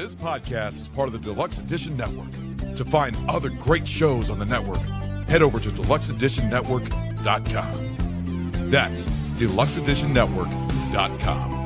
This podcast is part of the Deluxe Edition Network. To find other great shows on the network, head over to deluxeeditionnetwork.com. That's deluxeeditionnetwork.com.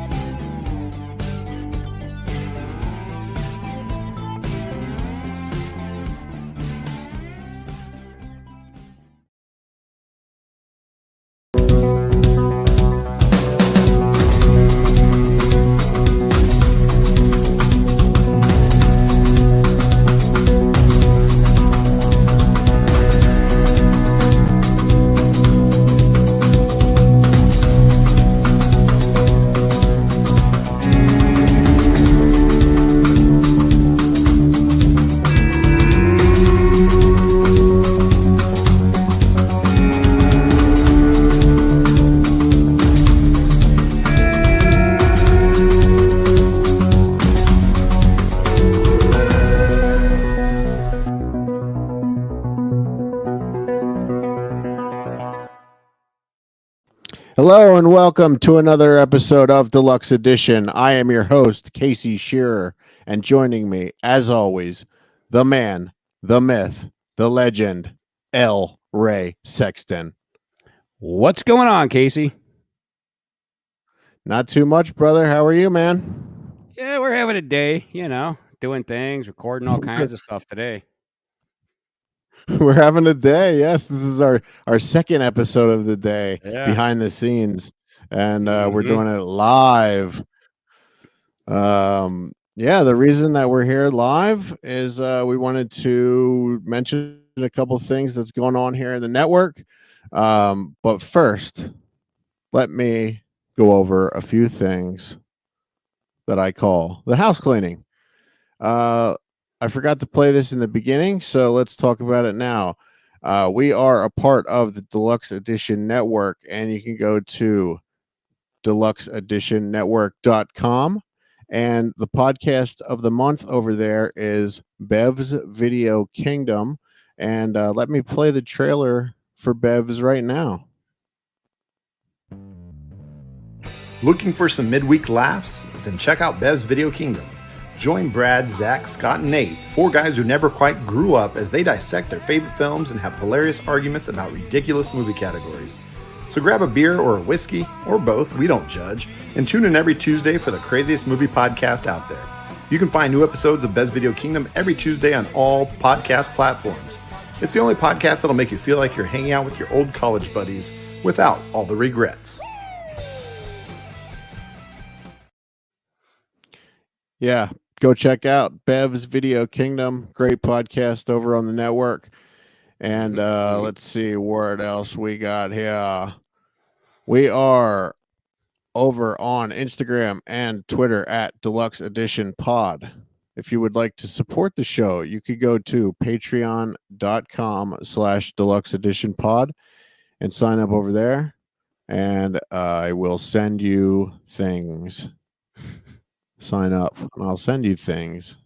Hello and welcome to another episode of Deluxe Edition. I am your host, Casey Shearer, and joining me, as always, the man, the myth, the legend, L. Ray Sexton. What's going on, Casey? Not too much, brother. How are you, man? Yeah, we're having a day, doing things, recording all kinds of stuff today. We're having a day. Yes, this is our second episode of the day behind the scenes, and we're doing it live. The reason that we're here live is we wanted to mention a couple things that's going on here in the network. But first, let me go over a few things that I call the house cleaning. I forgot to play this in the beginning, so let's talk about it now. We are a part of the Deluxe Edition Network, and you can go to deluxeeditionnetwork.com. And the podcast of the month over there is Bev's Video Kingdom. And let me play the trailer for Bev's right now. Looking for some midweek laughs? Then check out Bev's Video Kingdom. Join Brad, Zach, Scott, and Nate, four guys who never quite grew up, as they dissect their favorite films and have hilarious arguments about ridiculous movie categories. So grab a beer or a whiskey, or both, we don't judge, and tune in every Tuesday for the craziest movie podcast out there. You can find new episodes of Bev's Video Kingdom every Tuesday on all podcast platforms. It's the only podcast that'll make you feel like you're hanging out with your old college buddies without all the regrets. Yeah. Go check out Bev's Video Kingdom. Great podcast over on the network. And let's see what else we got here. We are over on Instagram and Twitter at Deluxe Edition Pod. If you would like to support the show, you could go to patreon.com/Deluxe Edition Pod and sign up over there. And I will send you things. Sign up and I'll send you things.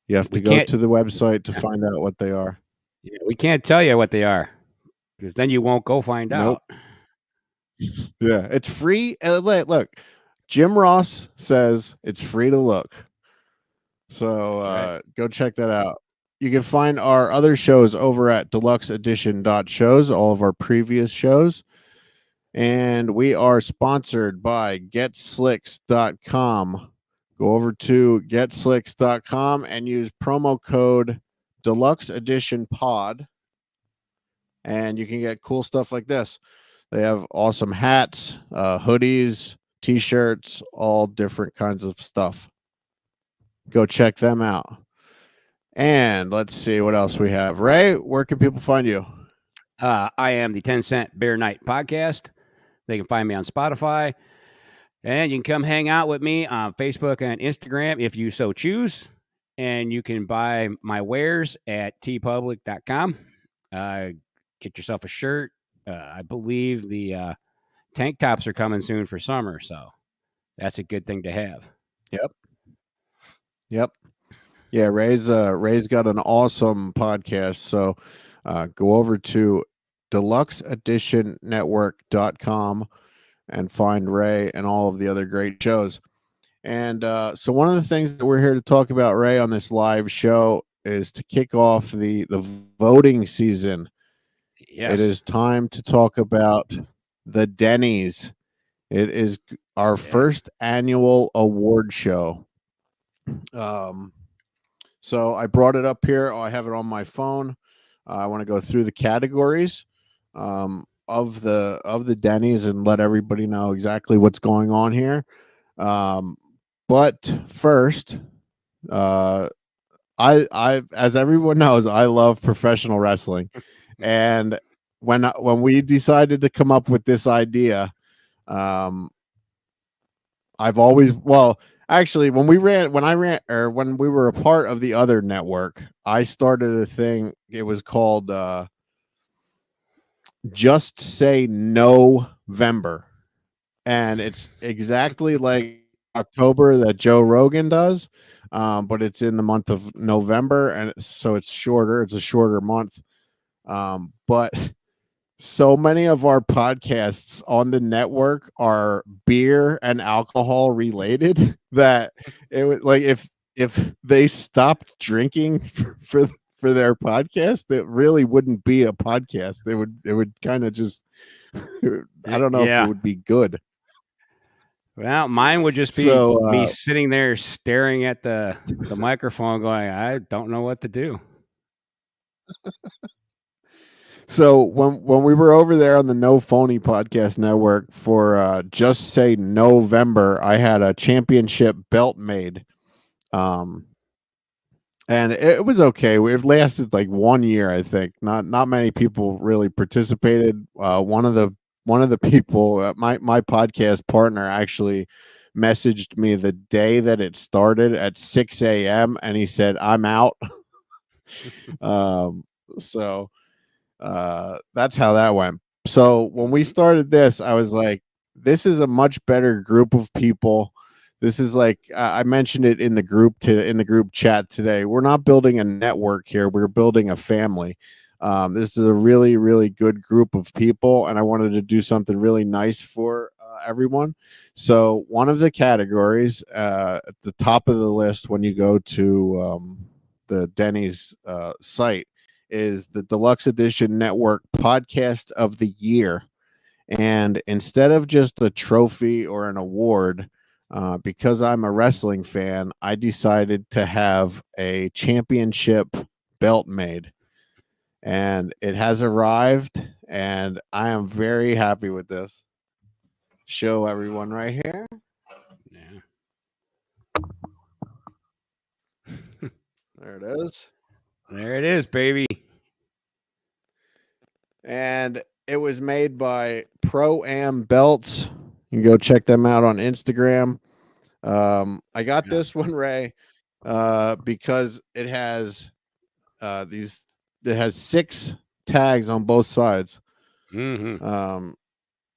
You have to go to the website to find out what they are. Yeah, we can't tell you what they are because then you won't go find out. Yeah, it's free. Look, Jim Ross says it's free to look. So go check that out. You can find our other shows over at deluxeedition.shows, all of our previous shows. And we are sponsored by GetSlicks.com. Go over to GetSlicks.com and use promo code Deluxe Edition Pod, and you can get cool stuff like this. They have awesome hats, hoodies, t-shirts, all different kinds of stuff. Go check them out. And let's see what else we have. Ray, where can people find you? I am the 10 Cent Bear Night Podcast. They can find me on Spotify. And you can come hang out with me on Facebook and Instagram if you so choose. And you can buy my wares at tpublic.com. Get yourself a shirt. I believe the tank tops are coming soon for summer, so that's a good thing to have. Yep. Yeah, Ray's got an awesome podcast. So go over to deluxeeditionnetwork.com and find Ray and all of the other great shows. And so one of the things that we're here to talk about, Ray, on this live show is to kick off the voting season. Yes. It is time to talk about the Denny's. It is our first annual award show. So I brought it up here. I have it on my phone. I want to go through the categories of the Denny's and let everybody know exactly what's going on here. But first, I as everyone knows, I love professional wrestling, and when we decided to come up with this idea, I've always actually when we were a part of the other network, I started a thing. It was called Just Say November, and it's exactly like October that Joe Rogan does, but it's in the month of November, and so it's shorter. It's a shorter month, but so many of our podcasts on the network are beer and alcohol related that it would like if they stopped drinking for their podcast, it really wouldn't be a podcast. It would kind of just I don't know if it would be good. Well, mine would just be me sitting there staring at the microphone going, I don't know what to do. So when we were over there on the No Phony Podcast Network for Just Say November, I had a championship belt made. And it was okay. It lasted like 1 year, I think. Not many people really participated. One of the people, my podcast partner, actually messaged me the day that it started at 6 a.m. and he said, "I'm out." So that's how that went. So when we started this, I was like, "This is a much better group of people." This is like I mentioned it in the group chat today. We're not building a network here. We're building a family. This is a really, really good group of people, and I wanted to do something really nice for everyone. So one of the categories at the top of the list when you go to the Denny's site is the Deluxe Edition Network Podcast of the Year. And instead of just a trophy or an award, because I'm a wrestling fan, I decided to have a championship belt made. And it has arrived, and I am very happy with this. Show everyone right here. Yeah. There it is. There it is, baby. And it was made by Pro Am Belts. You can go check them out on Instagram. I got this one, Ray, because it has it has 6 tags on both sides. Mm-hmm.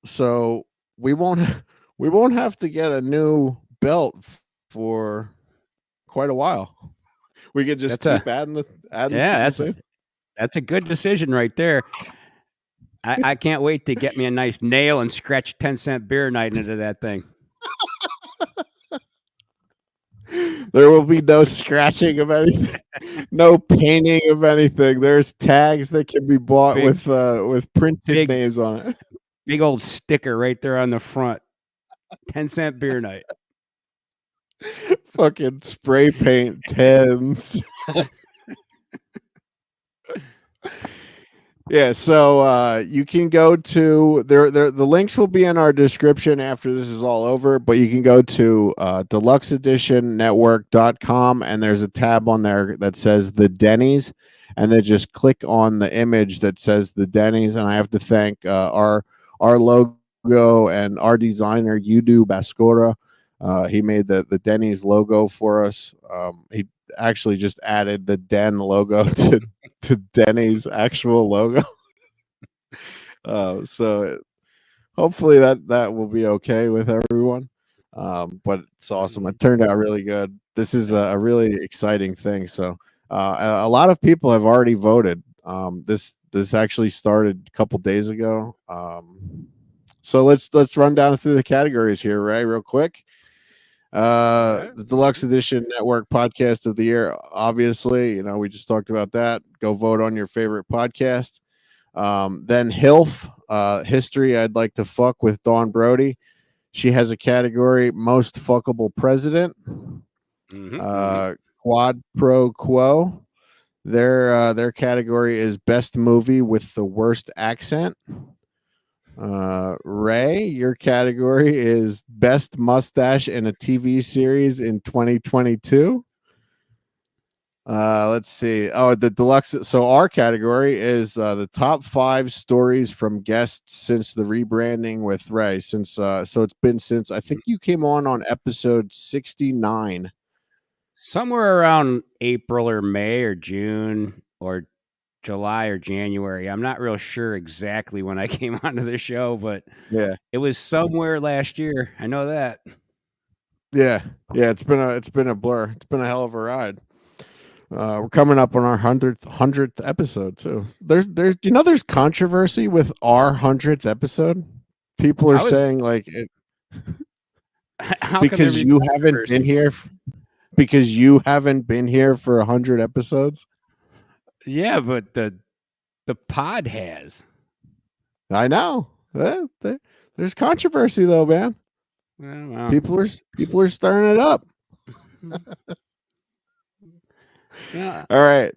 So we won't have to get a new belt for quite a while. We could just keep adding the that's a good decision right there. I can't wait to get me a nice nail and scratch 10-cent beer night into that thing. There will be no scratching of anything, no painting of anything. There's tags that can be bought with printed names on it. Big old sticker right there on the front. 10-cent beer night. Fucking spray paint 10s. Yeah, so you can go to the links will be in our description after this is all over, but you can go to deluxeeditionnetwork.com and there's a tab on there that says the Denny's, and then just click on the image that says the Denny's. And I have to thank our logo and our designer Yudu Bascora. He made the Denny's logo for us. He actually just added the Den logo to Denny's actual logo. So hopefully that will be okay with everyone. But it's awesome. It turned out really good. This is a really exciting thing. So a lot of people have already voted. This actually started a couple days ago. So let's run down through the categories here, Ray, real quick. The Deluxe Edition Network Podcast of the Year. Obviously, we just talked about that. Go vote on your favorite podcast. Then HILF, History I'd Like to Fuck with Dawn Brody. She has a category, Most Fuckable President. Quad Pro Quo. Their category is Best Movie with the Worst Accent. Ray, your category is Best Mustache in a TV Series in 2022. Let's see. Oh, the deluxe. So our category is the top 5 stories from guests since the rebranding with Ray. So it's been since I think you came on episode 69. Somewhere around April or May or June or July or January. I'm not real sure exactly when I came onto the show, but yeah, it was somewhere last year. I know that. Yeah. It's been a blur. It's been a hell of a ride. We're coming up on our 100th episode too. There's controversy with our 100th episode. People are saying like it because you haven't been here. Because you haven't been here for 100 episodes. Yeah, but the pod has. I know. There's controversy though, man. Well. People are stirring it up. Yeah. All right.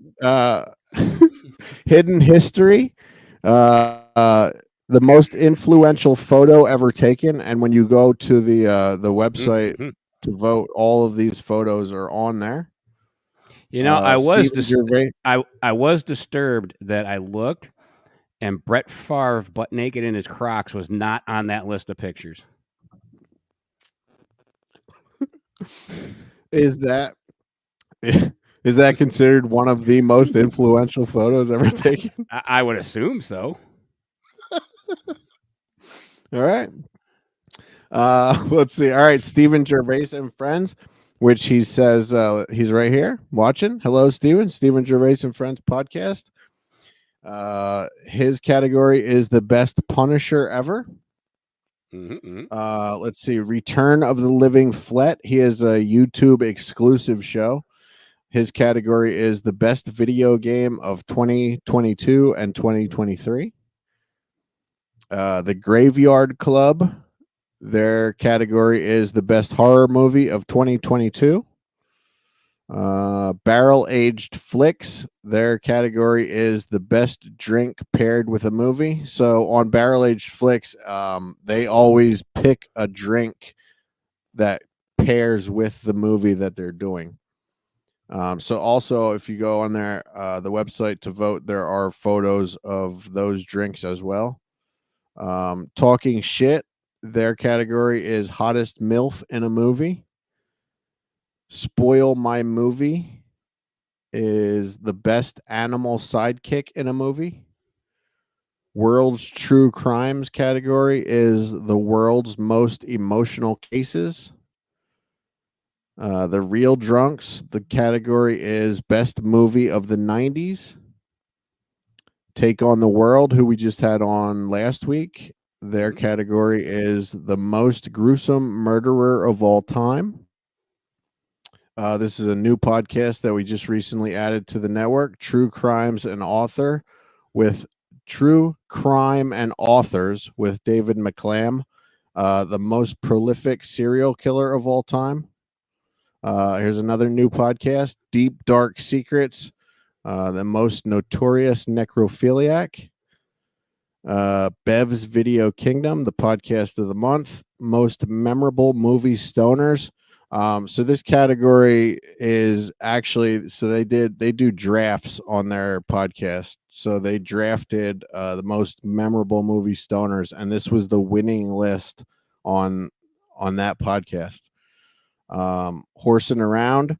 Hidden history. The most influential photo ever taken, and when you go to the website to vote, all of these photos are on there. I was disturbed that I looked, and Brett Favre butt naked in his Crocs was not on that list of pictures. Is that considered one of the most influential photos ever taken? I would assume so. All right. Let's see. All right, Stephen Gervais and Friends, which he says he's right here watching. Hello, Stephen. Stephen Gervais and Friends podcast. His category is the best Punisher ever. Let's see. Return of the Living Flet. He has a YouTube exclusive show. His category is the best video game of 2022 and 2023. The Graveyard Club. Their category is the best horror movie of 2022. Barrel Aged Flicks. Their category is the best drink paired with a movie. So on Barrel Aged Flicks, they always pick a drink that pairs with the movie that they're doing. So also, if you go on there, the website to vote, there are photos of those drinks as well. Talking Shit. Their category is hottest MILF in a movie. Spoil My Movie is the best animal sidekick in a movie. World's True Crimes category is the world's most emotional cases. The Real Drunks, the category is best movie of the 90s. Take on the World, who we just had on last week. Their category is the most gruesome murderer of all time. This is a new podcast that we just recently added to the network, True Crimes and Author, with True Crime and Authors with David McClam, the most prolific serial killer of all time. Here's another new podcast, Deep Dark Secrets, the most notorious necrophiliac. Bev's Video Kingdom, the podcast of the month, most memorable movie stoners. So this category is actually, so they do drafts on their podcast. So they drafted the most memorable movie stoners, and this was the winning list on that podcast. Horsing Around,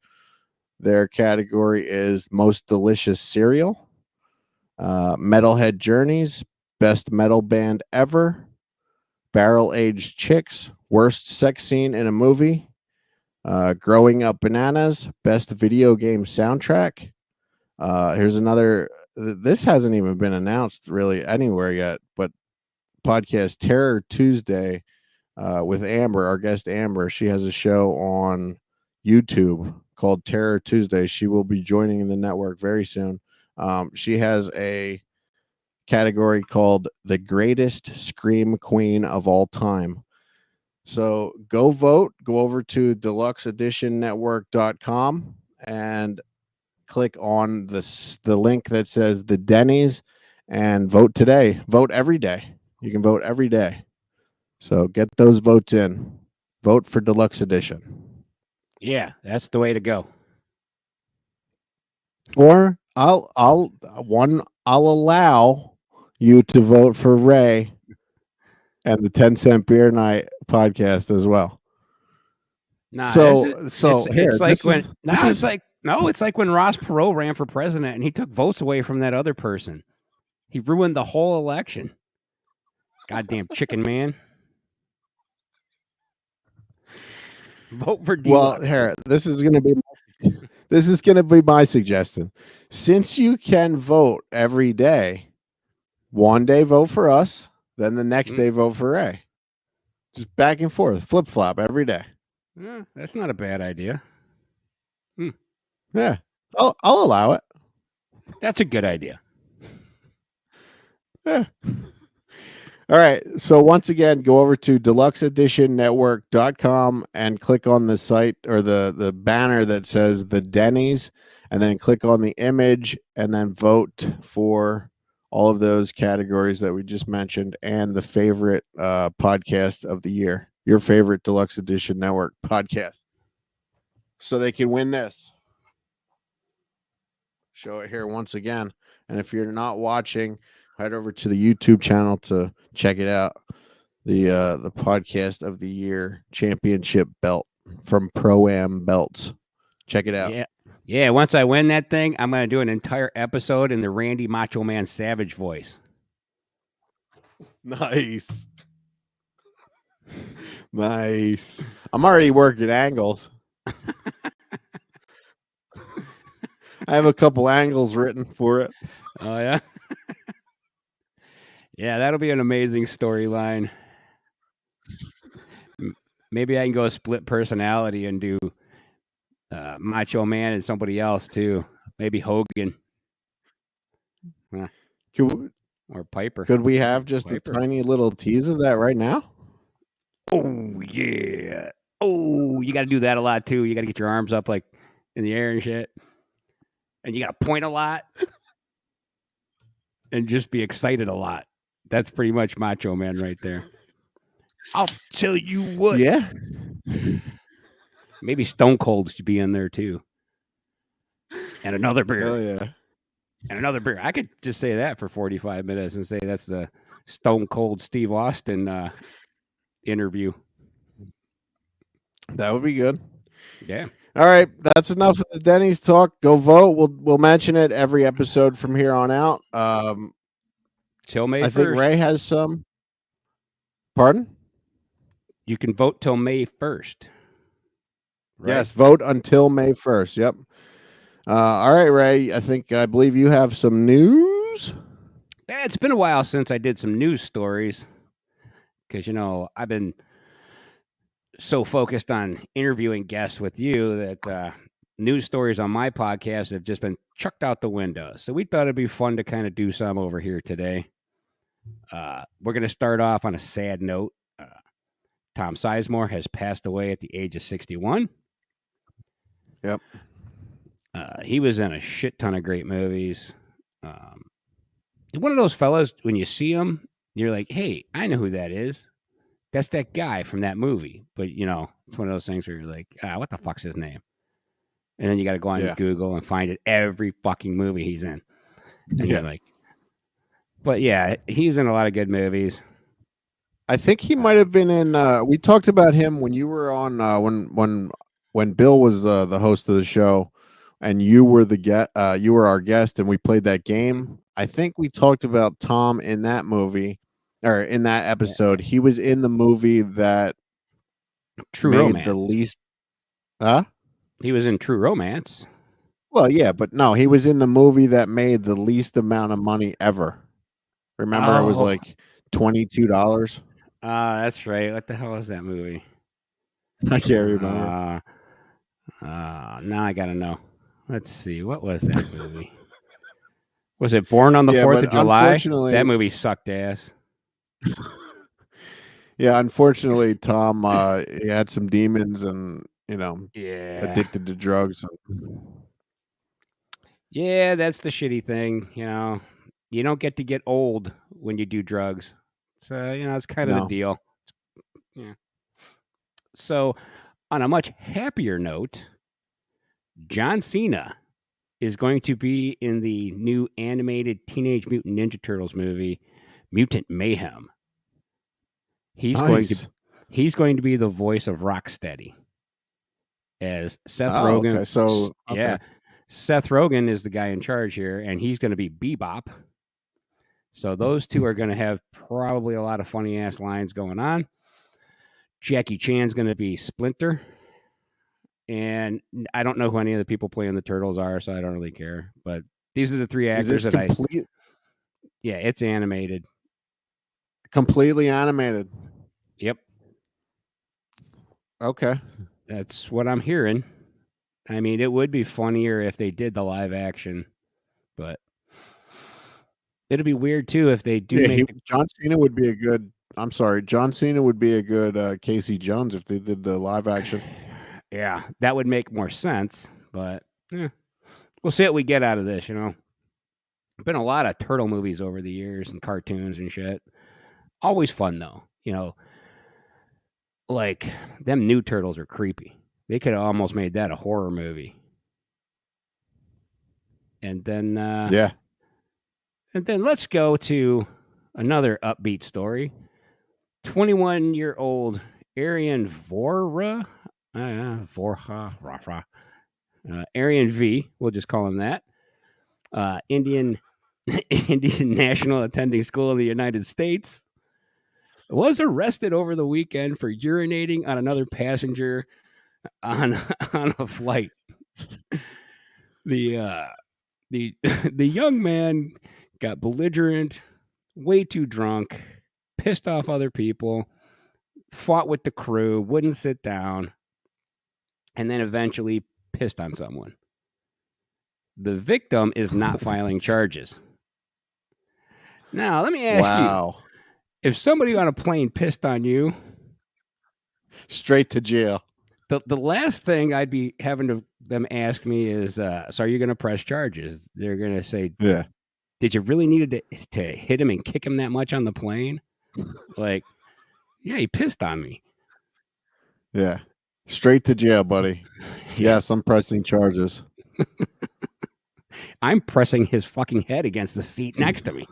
their category is most delicious cereal. Metalhead Journeys, best metal band ever. Barrel Aged Chicks, worst sex scene in a movie. Growing Up Bananas, best video game soundtrack. Here's another. This hasn't even been announced really anywhere yet, but podcast Terror Tuesday, with Amber, our guest Amber. She has a show on YouTube called Terror Tuesday. She will be joining the network very soon. She has a category called the greatest scream queen of all time. So go vote, go over to deluxeeditionnetwork.com and click on the link that says the Denny's and vote today. Vote every day. You can vote every day. So get those votes in. Vote for Deluxe Edition. Yeah, that's the way to go. Or I'll allow you to vote for Ray and the 10-cent beer night podcast as well. Nah, Here, it's like when Ross Perot ran for president and he took votes away from that other person. He ruined the whole election. Goddamn chicken man. Vote for Deluxe. Well, here, this is gonna be my suggestion. Since you can vote every day, one day vote for us, then the next day vote for Ray. Just back and forth, flip flop every day. That's not a bad idea. Yeah, I'll allow it. That's a good idea. Yeah. All right. So once again, go over to deluxeeditionnetwork.com and click on the site or the banner that says the Denny's, and then click on the image and then vote for all of those categories that we just mentioned and the favorite podcast of the year, your favorite Deluxe Edition Network podcast. So they can win this. Show it here once again. And if you're not watching, head over to the YouTube channel to check it out. The podcast of the year championship belt from Pro-Am Belts. Check it out. Yeah. Once I win that thing, I'm going to do an entire episode in the Randy Macho Man Savage voice. Nice. Nice. I'm already working angles. I have a couple angles written for it. Oh, yeah? Yeah, that'll be an amazing storyline. Maybe I can go split personality and do Macho Man and somebody else, too. Maybe Hogan. Or Piper. Could we have just a tiny little tease of that right now? Oh, yeah. Oh, you got to do that a lot, too. You got to get your arms up like in the air and shit. And you got to point a lot. And just be excited a lot. That's pretty much Macho Man right there. I'll tell you what. Yeah. Maybe Stone Cold should be in there too. And another beer. Hell yeah. And another beer. I could just say that for 45 minutes and say that's the Stone Cold Steve Austin interview. That would be good. Yeah. All right, that's enough of the Denny's talk. Go vote. We'll mention it every episode from here on out. Till May 1st. I think Ray has some. Pardon? You can vote till May 1st. Right? Yes, vote until May 1st. Yep. All right, Ray. I believe you have some news. Yeah, it's been a while since I did some news stories because, I've been so focused on interviewing guests with you that news stories on my podcast have just been chucked out the window. So we thought it'd be fun to kind of do some over here today. We're going to start off on a sad note. Tom Sizemore has passed away at the age of 61. Yep. He was in a shit ton of great movies. One of those fellas, when you see him, you're like, hey, I know who that is. That's that guy from that movie. But, it's one of those things where you're like, what the fuck's his name? And then you got to go on Google and find it every fucking movie he's in. And you're like, but yeah, he's in a lot of good movies. I think he might have been in, we talked about him when you were on, when Bill was the host of the show and you were you were our guest and we played that game. I think we talked about Tom in that movie. Or in that episode, he was in the movie that True Romance. The least, He was in True Romance. Well, yeah, but no, he was in the movie that made the least amount of money ever. Remember, it was like $22. That's right. What the hell was that movie? I can't remember. Now I gotta know. Let's see. What was that movie? Was it Born on the 4th of July? Unfortunately, that movie sucked ass. Yeah, unfortunately, Tom he had some demons and Yeah. addicted to drugs. Yeah, that's the shitty thing. You don't get to get old when you do drugs. So, it's kind of the No. deal. Yeah. So, on a much happier note, John Cena is going to be in the new animated Teenage Mutant Ninja Turtles movie, Mutant Mayhem. He's going to be the voice of Rocksteady. As Seth Rogen. Okay. So yeah, Seth Rogen is the guy in charge here, and he's going to be Bebop. So those two are going to have probably a lot of funny ass lines going on. Jackie Chan's going to be Splinter, and I don't know who any of the people playing the Turtles are, so I don't really care. But these are the three actors Yeah, it's animated. Completely animated. Yep. Okay. That's what I'm hearing. I mean, it would be funnier if they did the live action, but it'd be weird too if they do John Cena would be a good. I'm sorry, John Cena would be a good Casey Jones if they did the live action. Yeah, that would make more sense, but we'll see what we get out of this. Been a lot of turtle movies over the years and cartoons and shit. Always fun though. Like them new turtles are creepy. They could have almost made that a horror movie. And then And then let's go to another upbeat story. 21-year-old Arian Vorha, Arian V, we'll just call him that. Indian national attending school in the United States, was arrested over the weekend for urinating on another passenger on a flight. The young man got belligerent, way too drunk, pissed off other people, fought with the crew, wouldn't sit down, and then eventually pissed on someone. The victim is not filing charges. Now, let me ask you, if somebody on a plane pissed on you, straight to jail. The last thing I'd be having them ask me is, so are you going to press charges? They're going to say, yeah. Did you really need to hit him and kick him that much on the plane? Like, yeah, he pissed on me. Yeah. Straight to jail, buddy. Yes, I'm pressing charges. I'm pressing his fucking head against the seat next to me.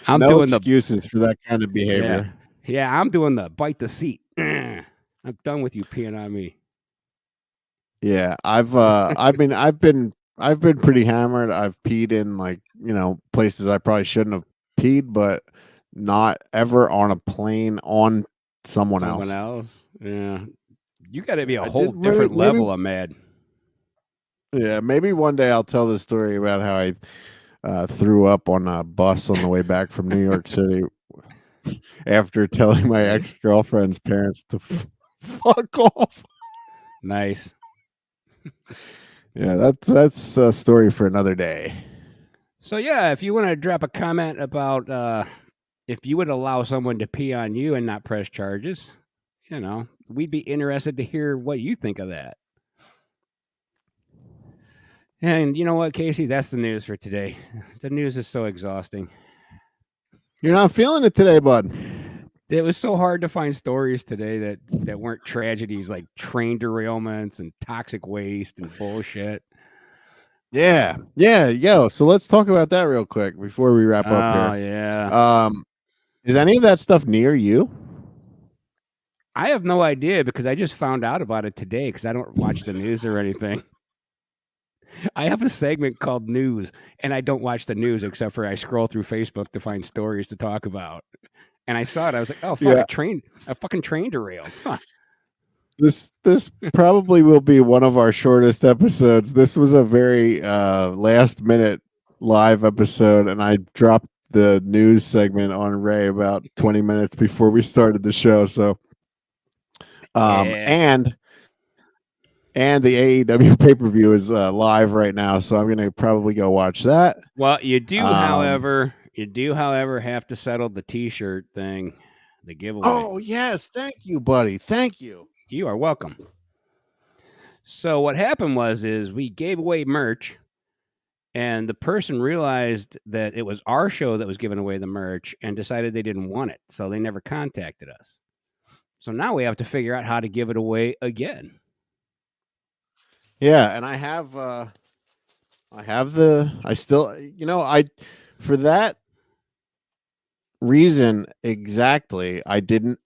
I'm no doing excuses for that kind of behavior. Yeah, I'm doing the bite the seat. I'm done with you peeing on me. Yeah, I've been pretty hammered. I've peed in places I probably shouldn't have peed, but not ever on a plane on someone else. Yeah. You got to be a whole different level of mad. Yeah, maybe one day I'll tell the story about how I threw up on a bus on the way back from New York City after telling my ex-girlfriend's parents to fuck off. Nice. Yeah, that's a story for another day. So yeah, if you want to drop a comment about if you would allow someone to pee on you and not press charges, we'd be interested to hear what you think of that. And you know what, Casey? That's the news for today. The news is so exhausting. You're not feeling it today, bud. It was so hard to find stories today that weren't tragedies like train derailments and toxic waste and bullshit. Yeah. So let's talk about that real quick before we wrap up here. Oh, yeah. Is any of that stuff near you? I have no idea because I just found out about it today because I don't watch the news or anything. I have a segment called News, and I don't watch the news except for I scroll through Facebook to find stories to talk about. And I saw it. I was like, oh, fuck, yeah. a fucking train derailed. Huh. This probably will be one of our shortest episodes. This was a very last minute live episode, and I dropped the news segment on Ray about 20 minutes before we started the show. So, and the AEW pay-per-view is live right now, so I'm going to probably go watch that. Well, you do, however, have to settle the T-shirt thing, the giveaway. Oh yes, thank you, buddy. Thank you. You are welcome. So what happened was we gave away merch, and the person realized that it was our show that was giving away the merch and decided they didn't want it, so they never contacted us. So now we have to figure out how to give it away again. Yeah, and I for that reason exactly, I didn't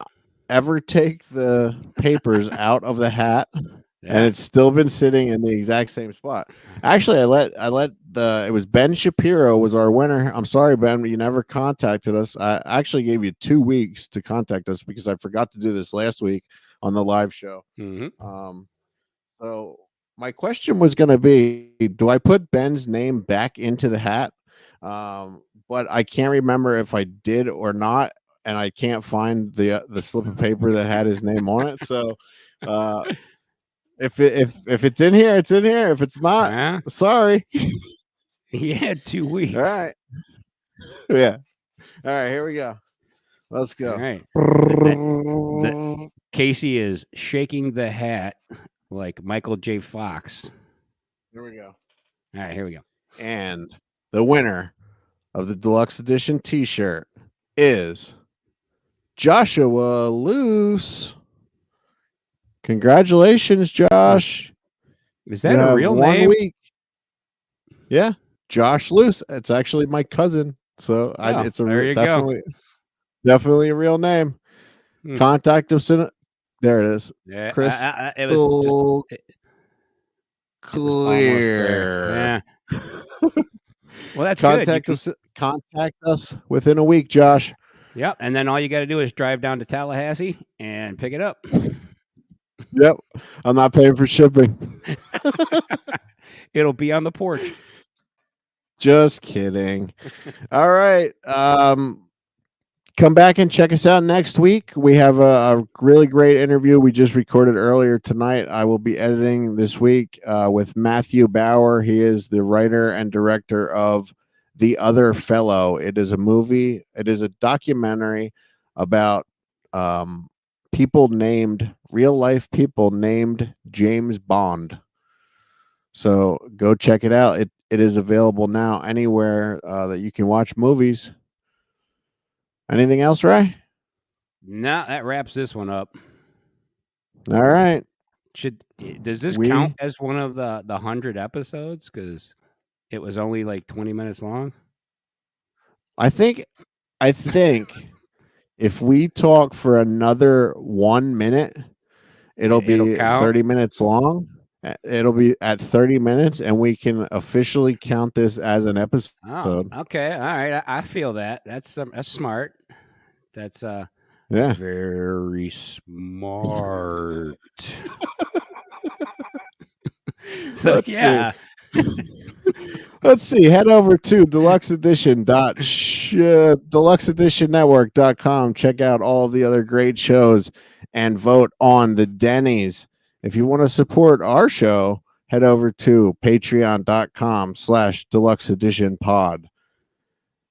ever take the papers out of the hat. Yeah. And it's still been sitting in the exact same spot. Actually, I let it was Ben Shapiro was our winner. I'm sorry, Ben, you never contacted us. I actually gave you 2 weeks to contact us because I forgot to do this last week on the live show. Mm-hmm. So my question was going to be, do I put Ben's name back into the hat? But I can't remember if I did or not, and I can't find the slip of paper that had his name on it. So, if it's in here, it's in here. If it's not, sorry. He had 2 weeks. All right. Yeah. All right. Here we go. Let's go. All right. Casey is shaking the hat like Michael J. Fox. Here we go. All right. Here we go. And the winner of the deluxe edition T-shirt is Joshua Luce. Congratulations, Josh. Is that a real name? Week. Yeah, Josh Luce. It's actually my cousin. So it's definitely a real name. Contact us in there it is. Yeah, Crystal it was clear. Yeah. Well, that's good. Contact us within a week, Josh. Yep, and then all you got to do is drive down to Tallahassee and pick it up. Yep, I'm not paying for shipping. It'll be on the porch. Just kidding. All right. Come back and check us out next week. We have a really great interview we just recorded earlier tonight. I will be editing this week with Matthew Bauer. He is the writer and director of The Other Fellow. It is a movie. It is a documentary about real life people named James Bond. So go check it out. It is available now anywhere that you can watch movies. Anything else, Ray? No, that wraps this one up. All right. Does this count as one of the 100 episodes? Because it was only like 20 minutes long. I think if we talk for another 1 minute, it'll be 30 minutes long. It'll be at 30 minutes, and we can officially count this as an episode. Oh, okay. All right. I feel that. That's smart. That's very smart. So Let's see. Head over to deluxeeditionnetwork.com. Check out all of the other great shows and vote on the Denny's. If you want to support our show, head over to patreon.com/deluxeeditionpod.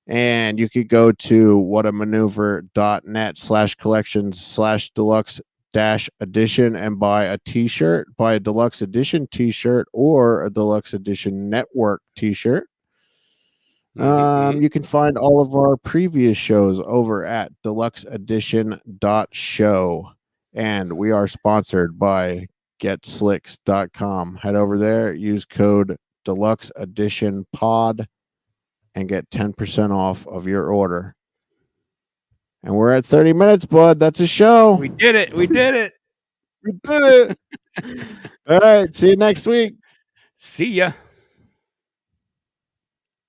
And you could go to whatamaneuver.net/collections/deluxe-edition and buy a t-shirt, buy a deluxe edition t-shirt or a deluxe edition network t-shirt. You can find all of our previous shows over at deluxeedition.show. And we are sponsored by GetSlicks.com. Head over there, use code DeluxeEditionPod and get 10% off of your order. And we're at 30 minutes, bud. That's a show. We did it. We did it. We did it. All right. See you next week. See ya.